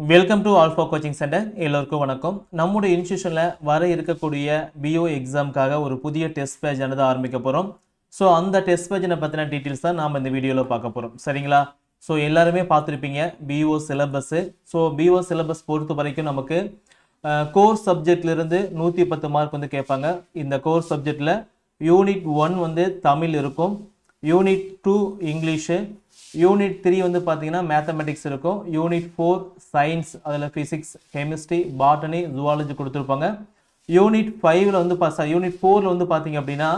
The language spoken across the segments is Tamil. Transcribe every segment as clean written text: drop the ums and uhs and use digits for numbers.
Welcome to alpha coaching centre. எல்லோருக்கும் வணக்கம். நம்முடைய இன்ஸ்டியூஷனில் வர இருக்கக்கூடிய பிஓ எக்ஸாமுக்காக ஒரு புதிய டெஸ்ட் பேஜ் ஆனது ஆரம்பிக்க போகிறோம். ஸோ அந்த டெஸ்ட் பேஜினை பற்றின டீட்டெயில்ஸ் தான் நாம் இந்த வீடியோவில் பார்க்க போகிறோம். சரிங்களா? ஸோ எல்லாருமே பார்த்துருப்பீங்க PO syllabus. So PO syllabus பொறுத்த வரைக்கும் நமக்கு கோர் சப்ஜெக்ட்லேருந்து 110 மார்க் வந்து கேட்பாங்க. இந்த கோர் சப்ஜெக்டில் யூனிட் 1 வந்து தமிழ் இருக்கும், யூனிட் 2 இங்கிலீஷு, யூனிட் 3 வந்து பார்த்தீங்கன்னா மேத்தமெட்டிக்ஸ் இருக்கும், யூனிட் 4 சயின்ஸ், அதில் ஃபிசிக்ஸ், கெமிஸ்ட்ரி, பாட்டனி, ஜுவாலஜி கொடுத்துருப்பாங்க. யூனிட் 5ல் வந்து யூனிட் 4ல் வந்து பார்த்தீங்க அப்படின்னா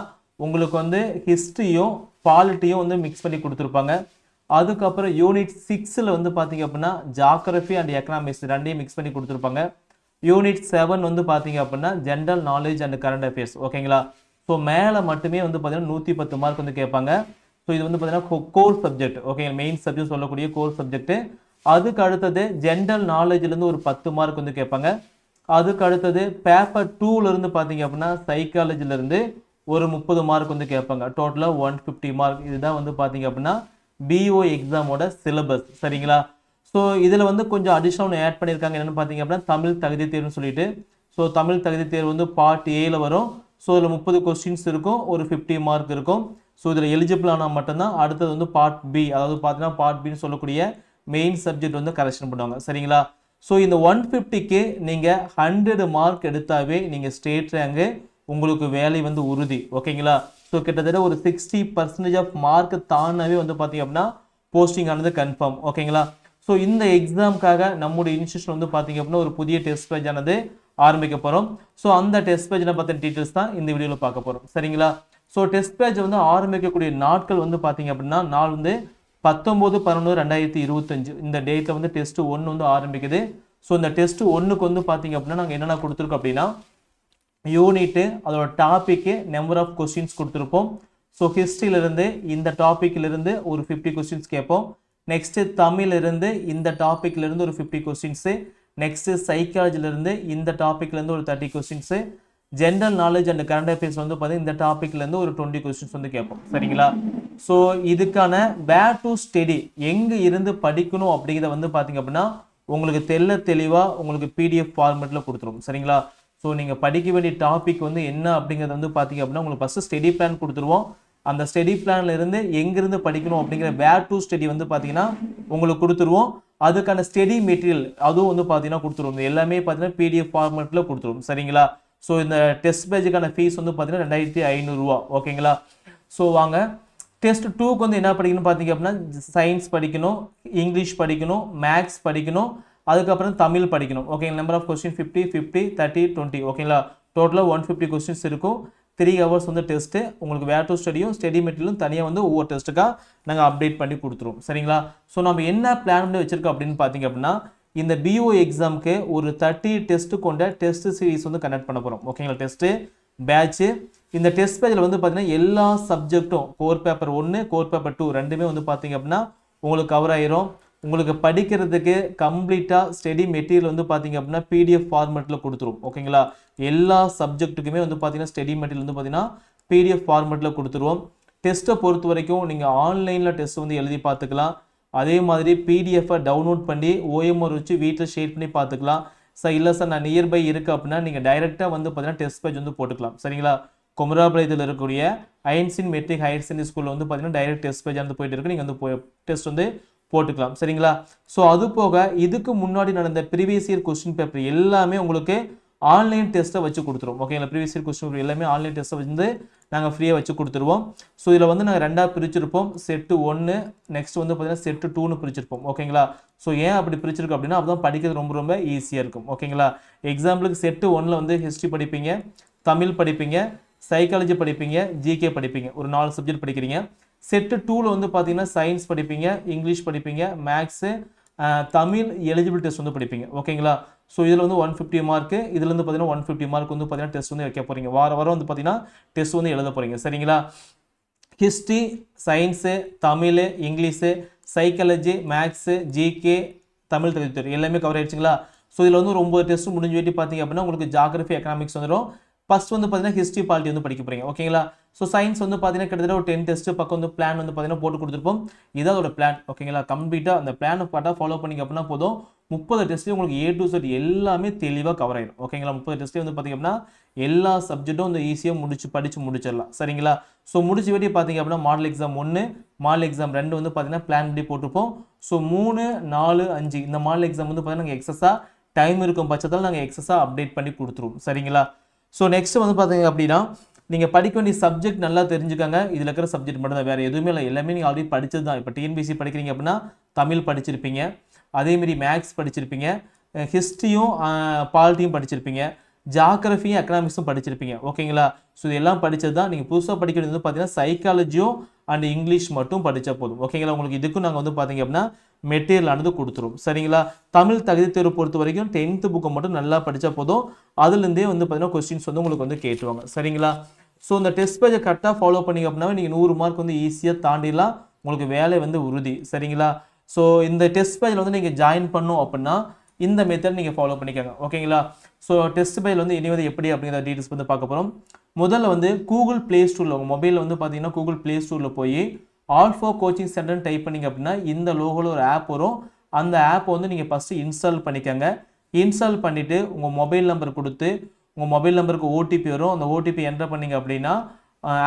உங்களுக்கு வந்து ஹிஸ்ட்ரியும் பாலிட்டியும் வந்து மிக்ஸ் பண்ணி கொடுத்துருப்பாங்க. அதுக்கப்புறம் யூனிட் 6ல் வந்து பார்த்தீங்க அப்படின்னா ஜாகிரஃபி அண்ட் எக்கனாமிக்ஸ் ரெண்டையும் மிக்ஸ் பண்ணி கொடுத்துருப்பாங்க. யூனிட் 7 வந்து பார்த்தீங்க அப்படின்னா general knowledge and current affairs. ஓகேங்களா? ஸோ மேலே மட்டுமே வந்து பார்த்தீங்கன்னா 110 மார்க் வந்து கேட்பாங்க. ஸோ இது வந்து பார்த்தீங்கன்னா core subject. Okay, main subject சொல்லக்கூடிய கோர் சப்ஜெக்ட். அதுக்கு அடுத்தது ஜென்ரல் நாலேஜ்லேருந்து ஒரு 10 மார்க் வந்து கேட்பாங்க. அதுக்கு அடுத்தது பேப்பர் 2லேருந்து பார்த்தீங்க அப்படின்னா சைக்காலஜிலேருந்து ஒரு 30 மார்க் வந்து கேட்பாங்க. டோட்டலாக 150 மார்க். இதுதான் வந்து பார்த்தீங்க அப்படின்னா பிஓ எக்ஸாமோட சிலபஸ். சரிங்களா? ஸோ இதில் வந்து கொஞ்சம் அடிஷனல் ஆட் பண்ணியிருக்காங்க. என்னென்னு பார்த்தீங்க அப்படின்னா தமிழ் தகுதி தேர்வுன்னு சொல்லிட்டு. ஸோ தமிழ் தகுதி தேர்வு வந்து பார்ட் ஏல வரும். ஸோ இதில் 30 கொஸ்டின்ஸ் இருக்கும், ஒரு 50 மார்க் இருக்கும். ஸோ இதில் எலிஜிபிள் ஆனால் மட்டும்தான் அடுத்தது வந்து பார்ட் பி, அதாவது பார்த்தீங்கன்னா பார்ட் பின்னு சொல்லக்கூடிய மெயின் சப்ஜெக்ட் வந்து கரெக்ஷன் பண்ணுவாங்க. சரிங்களா? ஸோ இந்த 150க்கு நீங்கள் 100 மார்க் எடுத்தாவே நீங்கள் ஸ்டேட் ரேங்கு உங்களுக்கு வேலை வந்து உறுதி. ஓகேங்களா? ஸோ கிட்டத்தட்ட ஒரு 60% ஆஃப் மார்க் தானாவே வந்து பார்த்தீங்க அப்படின்னா போஸ்டிங் ஆனது கன்ஃபார்ம். ஓகேங்களா? ஸோ இந்த எக்ஸாமுக்காக நம்முடைய இன்ஸ்டியூஷன் வந்து பார்த்தீங்க அப்படின்னா ஒரு புதிய டெஸ்ட் பேஜ் ஆனது ஆரம்பிக்க போகிறோம். ஸோ அந்த டெஸ்ட் பேஜினை பற்றின டீட்டெயில்ஸ் தான் இந்த வீடியோவில் பார்க்க போகிறோம். சரிங்களா? ஸோ டெஸ்ட் பேஜ் வந்து ஆரம்பிக்கக்கூடிய நாட்கள் வந்து பார்த்தீங்க அப்படின்னா நாள் வந்து 19/11/2025 இந்த டேட்டில் வந்து டெஸ்ட் 1 வந்து ஆரம்பிக்குது. ஸோ இந்த டெஸ்ட் 1க்கு வந்து பார்த்தீங்க அப்படின்னா நாங்கள் என்னென்ன கொடுத்துருக்கோம் அப்படின்னா யூனிட்டு, அதோட டாப்பிக்கு, நம்பர் ஆஃப் கொஸ்டின்ஸ் கொடுத்துருப்போம். ஸோ ஹிஸ்ட்ரியிலிருந்து இந்த டாப்பிக்கிலிருந்து ஒரு 50 கொஸ்டின்ஸ் கேட்போம். நெக்ஸ்ட்டு தமிழிலிருந்து இந்த டாப்பிக்லேருந்து ஒரு 50 கொஸ்டின்ஸு. நெக்ஸ்ட்டு சைக்காலஜிலேருந்து இந்த டாப்பிக்லேருந்து ஒரு 30 questions. General knowledge and current affairs வந்து பார்த்தீங்கன்னா இந்த டாப்பிக்லேருந்து ஒரு 20 கொஸ்டின்ஸ் வந்து கேட்போம். சரிங்களா? ஸோ இதுக்கான வேர் டு ஸ்டடி, எங்கே இருந்து படிக்கணும் அப்படிங்கிறத வந்து பார்த்தீங்க அப்படின்னா உங்களுக்கு தெளிவாக உங்களுக்கு பிடிஎஃப் ஃபார்மேட்டில் கொடுத்துருவோம். சரிங்களா? ஸோ நீங்கள் படிக்க வேண்டிய டாபிக் வந்து என்ன அப்படிங்கிறத வந்து பார்த்தீங்க அப்படின்னா உங்களுக்கு ஃபஸ்ட்டு ஸ்டடி பிளான் கொடுத்துருவோம். அந்த ஸ்டடி பிளான்ல இருந்து எங்கிருந்து படிக்கணும் அப்படிங்கிற வேர் டு ஸ்டடி வந்து பார்த்தீங்கன்னா உங்களுக்கு கொடுத்துருவோம். அதுக்கான ஸ்டடி மெட்டீரியல் அதுவும் வந்து பார்த்தீங்கன்னா கொடுத்துருவோம். எல்லாமே பார்த்தீங்கன்னா பிடிஎஃப் ஃபார்மேட்டில் கொடுத்துருவோம். சரிங்களா? ஸோ இந்த டெஸ்ட் பேஜுக்கான ஃபீஸ் வந்து பார்த்தீங்கன்னா 2500 ரூபா. ஓகேங்களா? ஸோ வாங்க டெஸ்ட் 2க்கு வந்து என்ன படிக்கணும் பார்த்தீங்க அப்படின்னா சயின்ஸ் படிக்கணும், இங்கிலீஷ் படிக்கணும், மேக்ஸ் படிக்கணும், அதுக்கப்புறம் தமிழ் படிக்கணும். Okay, number of question 50, 50, 30, 20. ஓகேங்களா? டோட்டலாக 150 கொஸ்டின்ஸ் இருக்கும். 3 ஹவர்ஸ் வந்து டெஸ்ட்டு. உங்களுக்கு வேர் டு ஸ்டடியும் ஸ்டடி மெட்டீரியலும் தனியாக வந்து ஒவ்வொரு டெஸ்ட்டுக்காக நாங்கள் அப்டேட் பண்ணி கொடுத்துருவோம். சரிங்களா? ஸோ நம்ம என்ன பிளான் பண்ணி வச்சுருக்கோம் அப்படின்னு பார்த்தீங்க அப்படின்னா இந்த பிஓ எக்ஸாமுக்கு ஒரு 30 டெஸ்ட்டு கொண்ட டெஸ்ட் சீரிஸ் வந்து கண்டக்ட் பண்ண போகிறோம். ஓகேங்களா? Test patch. இந்த டெஸ்ட் பேஜில் வந்து பார்த்தீங்கன்னா எல்லா சப்ஜெக்ட்டும் கோர் பேப்பர் 1, கோர் பேப்பர் 2 ரெண்டுமே வந்து பார்த்தீங்க அப்படின்னா உங்களுக்கு கவர் ஆயிரும். உங்களுக்கு படிக்கிறதுக்கு கம்ப்ளீட்டாக ஸ்டடி மெட்டீரியல் வந்து பார்த்தீங்க அப்படின்னா பிடிஎஃப் ஃபார்மேட்டில் கொடுத்துரும். ஓகேங்களா? எல்லா சப்ஜெக்ட்டுக்குமே வந்து பார்த்தீங்கன்னா ஸ்டடி மெட்டீரியல் வந்து பார்த்தீங்கன்னா பிடிஎஃப் ஃபார்மேட்டில் கொடுத்துருவோம். டெஸ்ட்டை பொறுத்த வரைக்கும் நீங்கள் ஆன்லைனில் டெஸ்ட் வந்து எழுதி பார்த்துக்கலாம். அதே மாதிரி பிடிஎஃப்பை டவுன்லோட் பண்ணி ஓஎம்ஆர் வச்சு வீட்டில் ஷேர் பண்ணி பார்த்துக்கலாம். சார் இல்லை சார் நான் நியர்பை இருக்குது அப்படின்னா நீங்கள் டைரெக்டாக வந்து பார்த்தீங்கன்னா டெஸ்ட் பேஜ் வந்து போட்டுக்கலாம். சரிங்களா? குமராபாளையத்தில் இருக்கக்கூடிய ஐன்சின் மெட்ரிக் ஹையர் செகண்டரி ஸ்கூலில் வந்து பார்த்தீங்கன்னா டைரெக்ட் டெஸ்ட் பேஜ் வந்து போயிட்டு இருக்கு. நீங்கள் வந்து டெஸ்ட் வந்து போட்டுக்கலாம். சரிங்களா? ஸோ அது போக இதுக்கு முன்னாடி நடந்த ப்ரீவியஸ் இயர் கொஸ்டின் பேப்பர் எல்லாமே உங்களுக்கு ஆன்லைன் டெஸ்ட்டை வச்சு கொடுத்துருவோம். ஓகேங்களா? ப்ரீவியஸ் இயர் கொஸ்டின் பேப்பர் எல்லாமே ஆன்லைன் டெஸ்ட்டை வந்து நாங்கள் ஃப்ரீயாக வச்சு கொடுத்துருவோம். ஸோ இதில் வந்து நாங்கள் 2ஆக பிரிச்சிருப்போம். செட்டு 1, நெக்ஸ்ட் வந்து பார்த்தீங்கன்னா செட்டு 2ன்னு பிரிச்சிருப்போம். ஓகேங்களா? ஸோ ஏன் அப்படி பிரிச்சிருக்கோம் அப்படின்னா அப்போ தான் படிக்கிறது ரொம்ப ஈஸியாக இருக்கும். ஓகேங்களா? எக்ஸாம்பிளுக்கு செட்டு 1ல் வந்து ஹிஸ்ட்ரி படிப்பீங்க, தமிழ் படிப்பீங்க, சைக்காலஜி படிப்பீங்க, ஜிகே படிப்பீங்க. ஒரு 4 சப்ஜெக்ட் படிக்கிறீங்க. செட்டு 2ல் வந்து பார்த்தீங்கன்னா சயின்ஸ் படிப்பீங்க, இங்கிலீஷ் படிப்பீங்க, மேக்ஸு, தமிழ் எலிஜிபிள் டெஸ்ட் வந்து படிப்பீங்க. ஓகேங்களா? ஸோ இதில் வந்து 150 மார்க்கு, இதுலேருந்து பார்த்தீங்கன்னா 150 மார்க் வந்து பார்த்தீங்கன்னா டெஸ்ட் வந்து வைக்க போகிறீங்க. வாரம் வந்து பார்த்தீங்கன்னா டெஸ்ட் வந்து எழுத போகிறீங்க. சரிங்களா? History, science, Tamil, English, psychology, maths, GK, Tamil தகுதி எல்லாமே கவர் ஆயிடுச்சுங்களா? ஸோ இதில் வந்து ஒரு 9 டெஸ்ட் முடிஞ்சு வெட்டி பார்த்தீங்க அப்படின்னா உங்களுக்கு ஜாகிரஃபி எக்கனாமிக்ஸ் வந்துடும். ஃபர்ஸ்ட் வந்து பார்த்தீங்கன்னா ஹிஸ்ட்ரி பாலிட்டி வந்து படிக்க போறீங்க ஓகேங்களா. ஸோ சயின்ஸ் வந்து பார்த்தீங்கன்னா கிட்டத்தட்ட ஒரு 10 டெஸ்ட் பக்கம் வந்து பிளான் வந்து பார்த்தீங்கன்னா போட்டு கொடுத்துருப்போம். இதான் அதோட பிளான் ஓகேங்களா. கம்ப்ளீட்டாக அந்த பிளானை பார்த்தா ஃபாலோ பண்ணிங்க அப்படின்னா போதும் 30 டெஸ்ட்லேயும் உங்களுக்கு A to Z எல்லாமே தெளிவாக கவர் ஆயிடும் ஓகேங்களா. 30 டெஸ்ட்லேயும் வந்து பார்த்தீங்க அப்படின்னா எல்லா சப்ஜெக்ட்டும் வந்து ஈஸியாக படிச்சு முடிச்சிடலாம் சரிங்களா. ஸோ முடிச்சு வெட்டி பார்த்தீங்க அப்படின்னா மாடல் எக்ஸாம் 1 மாடல் எக்ஸாம் 2 வந்து பார்த்தீங்கன்னா பிளான் பண்ணி போட்டிருப்போம். ஸோ 3, 4, 5 இந்த மாடல் எக்ஸாம் வந்து பார்த்தீங்கன்னா நாங்கள் எக்ஸஸாக டைம் இருக்கும் பட்சத்தில் நாங்கள் எக்ஸஸாக அப்டேட் பண்ணி கொடுத்துருவோம் சரிங்களா. ஸோ நெக்ஸ்ட் வந்து பார்த்தீங்க அப்படின்னா நீங்கள் படிக்க வேண்டிய சப்ஜெக்ட் நல்லா தெரிஞ்சுக்காங்க. இதில் இருக்கிற சப்ஜெக்ட் மட்டும் தான், வேறு எதுவுமே இல்லை. எல்லாமே நீங்கள் ஆல்ரெடி படிச்சது தான். இப்போ டிஎன்பிசி படிக்கிறீங்க அப்படின்னா தமிழ் படிச்சிருப்பீங்க, அதேமாரி மேக்ஸ் படிச்சிருப்பீங்க, ஹிஸ்ட்ரியும் பாலிட்டியும் படிச்சிருப்பீங்க, ஜாகிரஃபியும் எக்கனாமிக்ஸும் படிச்சிருப்பீங்க ஓகேங்களா. ஸோ இதெல்லாம் படித்தது தான். நீங்கள் புதுசாக படிக்க வேண்டியது வந்து பார்த்தீங்கன்னா சைக்காலஜியும் அண்ட் இங்கிலீஷ் மட்டும் படித்தா போதும் ஓகேங்களா. உங்களுக்கு இதுக்கும் நாங்கள் வந்து பார்த்தீங்க அப்படின்னா மெட்டீரியல் ஆனது கொடுத்துரும் சரிங்களா. தமிழ் தகுதி தேர்வு பொறுத்த வரைக்கும் 10th புக்கை மட்டும் நல்லா படித்தா போதும். அதுலேருந்தே வந்து பார்த்தீங்கன்னா கொஸ்டின்ஸ் வந்து உங்களுக்கு வந்து கேட்டுவாங்க சரிங்களா. ஸோ இந்த டெஸ்ட் பேஜை கரெக்டாக ஃபாலோ பண்ணிங்க அப்படின்னா நீங்கள் 100 மார்க் வந்து ஈஸியாக தாண்டிடலாம். உங்களுக்கு வேலை வந்து உறுதி சரிங்களா. ஸோ இந்த டெஸ்ட் பேஜில் வந்து நீங்கள் ஜாயின் பண்ணணும் அப்படின்னா இந்த மெத்தட் நீங்கள் ஃபாலோ பண்ணிக்கோங்க ஓகேங்களா. ஸோ டெஸ்ட் பேஜில் வந்து இனி வந்து எப்படி அப்படிங்கிற டீட்டெயில்ஸ் வந்து பார்க்க போகிறோம். முதல்ல வந்து கூகுள் ப்ளே ஸ்டோரில் உங்கள் மொபைலில் வந்து பார்த்தீங்கன்னா கூகுள் ப்ளே ஸ்டோரில் போய் ஆல்ஃபா கோச்சிங் சென்டர்னு டைப் பண்ணிங்க அப்படின்னா இந்த லோகோவில் ஒரு ஆப் வரும். அந்த ஆப்பை வந்து நீங்கள் ஃபஸ்ட்டு இன்ஸ்டால் பண்ணிக்கோங்க. இன்ஸ்டால் பண்ணிவிட்டு உங்கள் மொபைல் நம்பர் கொடுத்து உங்கள் மொபைல் நம்பருக்கு ஓடிபி வரும். அந்த ஓடிபி என்டர் பண்ணிங்க அப்படின்னா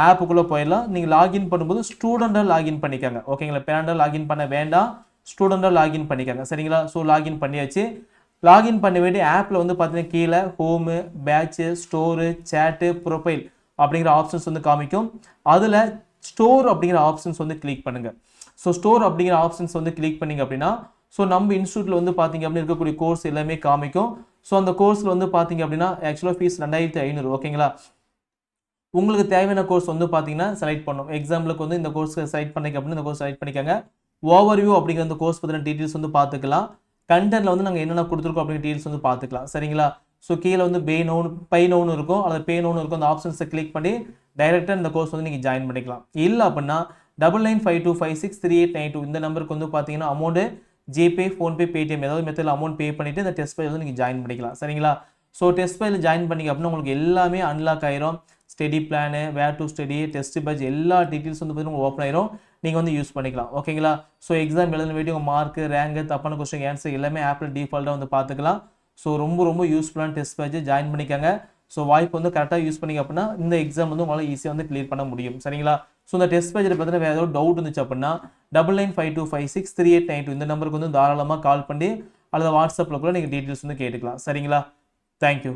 ஆப்புக்குள்ளே போயிடலாம். நீங்கள் லாகின் பண்ணும்போது ஸ்டூடெண்ட்டாக லாகின் பண்ணிக்கோங்க ஓகேங்களா. பேரண்டாக லாகின் பண்ண வேண்டாம், ஸ்டூடெண்ட்டாக லாகின் பண்ணிக்கோங்க சரிங்களா. ஸோ லாகின் பண்ணியாச்சு. லாகின் பண்ண வேண்டிய ஆப்பில் வந்து பார்த்தீங்கன்னா கீழே ஹோமு, பேட்சு, ஸ்டோரு, சேட்டு, ப்ரொஃபைல் அப்படிங்கிற ஆப்ஷன்ஸ் வந்து காமிக்கும். அதில் ஸ்டோர் அப்படிங்கிற ஆப்ஷன்ஸ் வந்து கிளிக் பண்ணுங்கள். ஸோ ஸ்டோர் அப்படிங்கிற ஆப்ஷன்ஸ் வந்து கிளிக் பண்ணிங்க அப்படின்னா ஸோ நம்ம இன்ஸ்டியூட்டில் வந்து பார்த்தீங்க அப்படின்னு இருக்கக்கூடிய கோர்ஸ் எல்லாமே காமிக்கும். ஸோ அந்த கோர்ஸில் வந்து பார்த்தீங்க அப்படின்னா ஆக்சுவலாக ஃபீஸ் 2500 ஓகேங்களா. உங்களுக்கு தேவையான கோர்ஸ் வந்து பார்த்தீங்கன்னா செலக்ட் பண்ணணும். எக்ஸாம்பிளுக்கு வந்து இந்த கோர்ஸ் செலக்ட் பண்ணிக்க அப்படின்னு இந்த கோர்ஸ் செலக்ட் பண்ணிக்கோங்க. ஓவர்வியூ அப்படிங்கிற அந்த கோர்ஸ் பற்றின டீட்டெயில்ஸ் வந்து பார்த்துக்கலாம். கண்டென்ட்டில் வந்து நாங்கள் என்னென்ன கொடுத்துருக்கோம் அப்படிங்கிற டீட்டெயில்ஸ் வந்து பார்த்துக்கலாம் சரிங்களா. ஸோ கீழே வந்து பை நோன்னு இருக்கும், அல்லது பே நோன்னு இருக்கும். அந்த ஆப்ஷன்ஸை கிளிக் பண்ணி டைரெக்டாக இந்த கோர்ஸ் வந்து நீங்கள் ஜாயின் பண்ணிக்கலாம். இல்லை அப்படின்னா 9952563892 இந்த நம்பருக்கு வந்து பார்த்தீங்கன்னா அமௌண்ட்டு ஜிபே, ஃபோன்பே, பேடிஎம் ஏதாவது மெத்தடில் அமௌண்ட் பே பண்ணிவிட்டு இந்த டெஸ்ட் பேஜ் வந்து நீங்கள் ஜாயின் பண்ணிக்கலாம் சரிங்களா. ஸோ டெஸ்ட் பேஜில் ஜாயின் பண்ணிங்க அப்படின்னா உங்களுக்கு எல்லாமே அன்லாக் ஆயிரும். Study plan, where to study, test page எல்லா டீட்டெயில்ஸ் வந்து பார்த்தீங்கன்னா உங்களுக்கு ஓப்பன் ஆயிரும். நீங்கள் வந்து யூஸ் பண்ணிக்கலாம் ஓகேங்களா. ஸோ எக்ஸாம் எழுதின வேண்டிய உங்கள் மார்க்கு, ரேங்கு, தப்பான கொஸ்டின் ஆன்சர் எல்லாமே ஆப்பில் டிஃபால்ட்டாக வந்து பார்த்துக்கலாம். ஸோ ரொம்ப யூஸ்ஃபுல்லான டெஸ்ட் பேஜ் ஜாயின் பண்ணிக்கோங்க. ஸோ வாய்ப்பு வந்து கரெக்டாக யூஸ் பண்ணிங்க அப்படின்னா இந்த எக்ஸாம் வந்து உங்களால் ஈஸியாக வந்து கிளியர் பண்ண முடியும் சரிங்களா. ஸோ இந்த டெஸ்ட் பேஜில் பார்த்தீங்கன்னா வேறு ஏதாவது டவுட் இருந்துச்சு அப்படின்னா 9952563892 இந்த நம்பருக்கு வந்து தாராளமாக கால் பண்ணி அல்லது வாட்ஸ்அப்பில் கூட நீங்கள் டீட்டெயில்ஸ் வந்து கேட்டுக்கலாம் சரிங்களா. தேங்க்யூ.